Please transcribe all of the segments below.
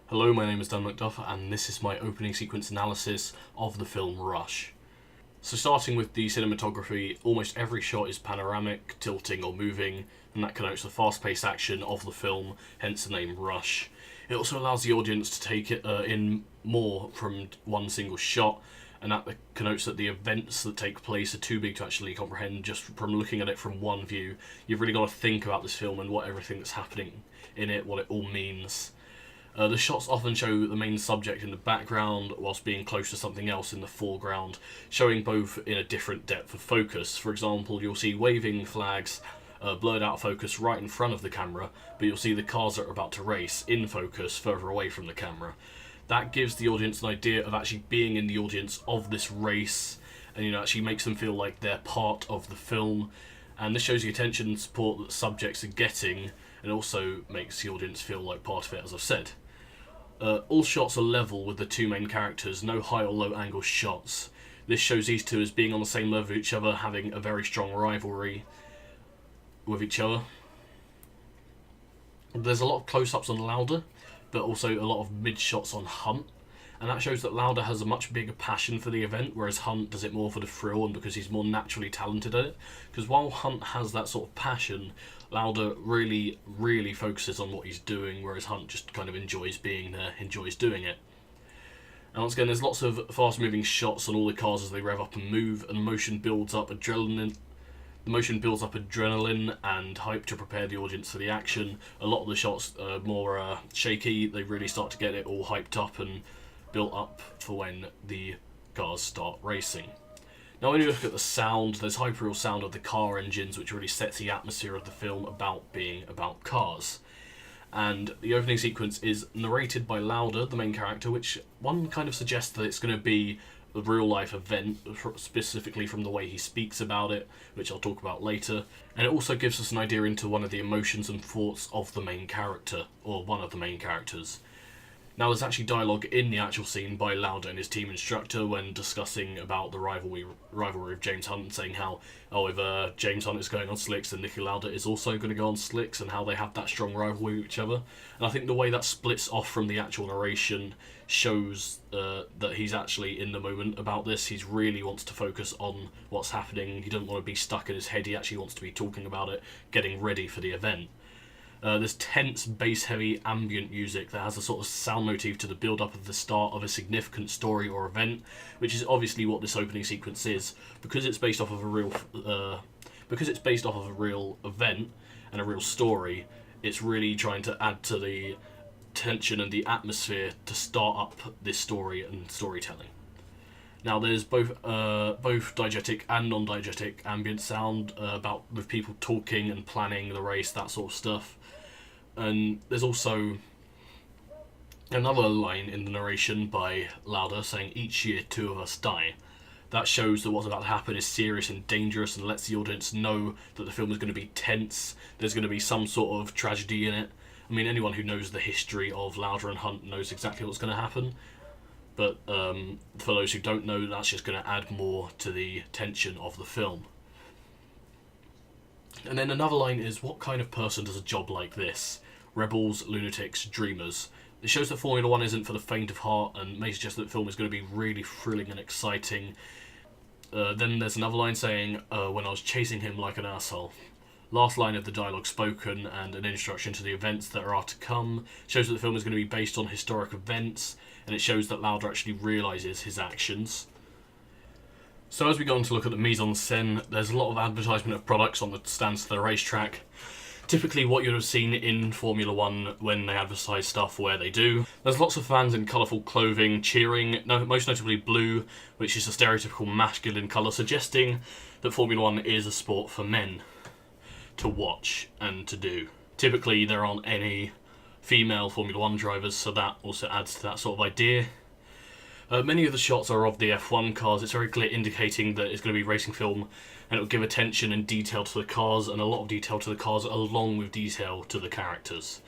Hello, my name is Dan McDuff, and this is my opening sequence analysis of the film Rush. So starting with the cinematography, almost every shot is panoramic, tilting or moving, and that connotes the fast-paced action of the film, hence the name Rush. It also allows the audience to take it in more from one single shot, and that connotes that the events that take place are too big to actually comprehend just from looking at it from one view. You've really got to think about this film and what everything that's happening in it, what it all means. The shots often show the main subject in the background whilst being close to something else in the foreground, showing both in a different depth of focus. For example, you'll see waving flags blurred out of focus right in front of the camera, but you'll see the cars that are about to race in focus further away from the camera. That gives the audience an idea of actually being in the audience of this race, and actually makes them feel like they're part of the film. And this shows the attention and support that subjects are getting, and also makes the audience feel like part of it, as I've said. All shots are level with the two main characters, no high or low angle shots. This shows these two as being on the same level with each other, having a very strong rivalry with each other. There's a lot of close-ups on Lauder, but also a lot of mid-shots on Hunt, and that shows that Lauder has a much bigger passion for the event, whereas Hunt does it more for the thrill and because he's more naturally talented at it. Because while Hunt has that sort of passion, Lauder really, really focuses on what he's doing, whereas Hunt just kind of enjoys being there, enjoys doing it. And once again, there's lots of fast-moving shots on all the cars as they rev up and move, and the motion builds up adrenaline and hype to prepare the audience for the action. A lot of the shots are more shaky. They really start to get it all hyped up and built up for when the cars start racing. Now when you look at the sound, there's hyper-real sound of the car engines, which really sets the atmosphere of the film about being about cars. And the opening sequence is narrated by Lauder, the main character, which one kind of suggests that it's going to be a real-life event, specifically from the way he speaks about it, which I'll talk about later. And it also gives us an idea into one of the emotions and thoughts of the main character, or one of the main characters. Now there's actually dialogue in the actual scene by Lauder and his team instructor when discussing about the rivalry of James Hunt, and saying how, if James Hunt is going on slicks, then Niki Lauda is also going to go on slicks, and how they have that strong rivalry with each other. And I think the way that splits off from the actual narration shows that he's actually in the moment about this. He really wants to focus on what's happening. He doesn't want to be stuck in his head. He actually wants to be talking about it, getting ready for the event. There's tense, bass-heavy ambient music that has a sort of sound motif to the build-up of the start of a significant story or event, which is obviously what this opening sequence is. Because it's based off of a real event and a real story, it's really trying to add to the tension and the atmosphere to start up this story and storytelling. Now there's both diegetic and non-diegetic ambient sound with people talking and planning the race, that sort of stuff. And there's also another line in the narration by Lauder saying, "Each year 2 of us die." That shows that what's about to happen is serious and dangerous, and lets the audience know that the film is going to be tense. There's going to be some sort of tragedy in it. I mean, anyone who knows the history of Lauder and Hunt knows exactly what's going to happen. But for those who don't know, that's just going to add more to the tension of the film. And then another line is, "What kind of person does a job like this? Rebels, lunatics, dreamers." It shows that Formula 1 isn't for the faint of heart, and may suggest that the film is going to be really thrilling and exciting. Then there's another line saying, "When I was chasing him like an asshole." Last line of the dialogue spoken, and an introduction to the events that are to come, shows that the film is going to be based on historic events, and it shows that Lauder actually realises his actions. So as we go on to look at the mise-en-scène, there's a lot of advertisement of products on the stands to the racetrack. Typically what you'd have seen in Formula 1 when they advertise stuff where they do. There's lots of fans in colourful clothing cheering, most notably blue, which is a stereotypical masculine colour, suggesting that Formula 1 is a sport for men to watch and to do. Typically there aren't any female Formula 1 drivers, so that also adds to that sort of idea. Many of the shots are of the F1 cars. It's very clear, indicating that it's going to be racing film, and it will give attention and detail to the cars, and a lot of detail to the cars along with detail to the characters.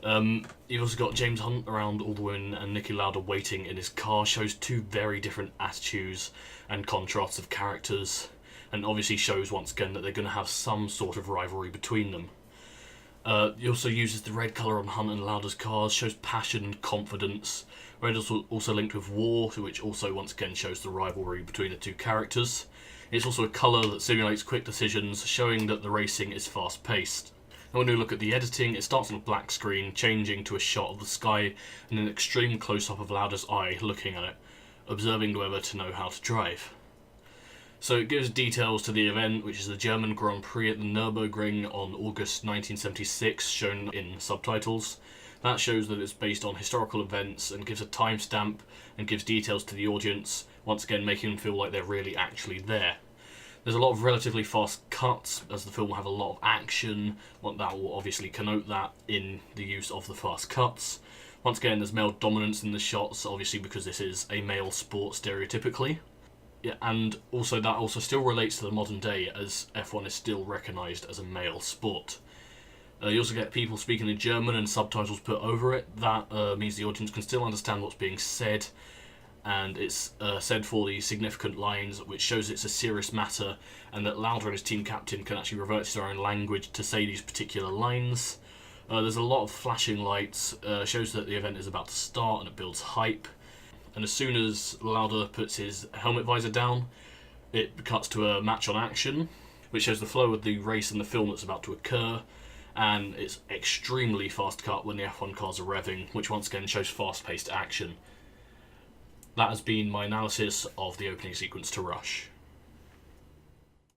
You've also got James Hunt around all the women, and Niki Lauda waiting in his car. Shows two very different attitudes and contrasts of characters, and obviously shows once again that they're going to have some sort of rivalry between them. He also uses the red colour on Hunt and Lauder's cars, shows passion and confidence. Red is also linked with war, which also once again shows the rivalry between the two characters. It's also a colour that simulates quick decisions, showing that the racing is fast paced. Now when we look at the editing, it starts on a black screen, changing to a shot of the sky and an extreme close-up of Lauder's eye looking at it, observing whether to know how to drive. So it gives details to the event, which is the German Grand Prix at the Nürburgring on August 1976, shown in subtitles. That shows that it's based on historical events and gives a timestamp and gives details to the audience, once again making them feel like they're really actually there. There's a lot of relatively fast cuts, as the film will have a lot of action. That will obviously connote that in the use of the fast cuts. Once again, there's male dominance in the shots, obviously because this is a male sport stereotypically. Yeah, and also that also still relates to the modern day, as F1 is still recognised as a male sport. You also get people speaking in German and subtitles put over it. That means the audience can still understand what's being said, and it's said for the significant lines, which shows it's a serious matter, and that Lauder and his team captain can actually revert to their own language to say these particular lines. There's a lot of flashing lights, shows that the event is about to start, and it builds hype. And as soon as Lauder puts his helmet visor down, it cuts to a match on action, which shows the flow of the race and the film that's about to occur, and it's extremely fast cut when the F1 cars are revving, which once again shows fast-paced action. That has been my analysis of the opening sequence to Rush.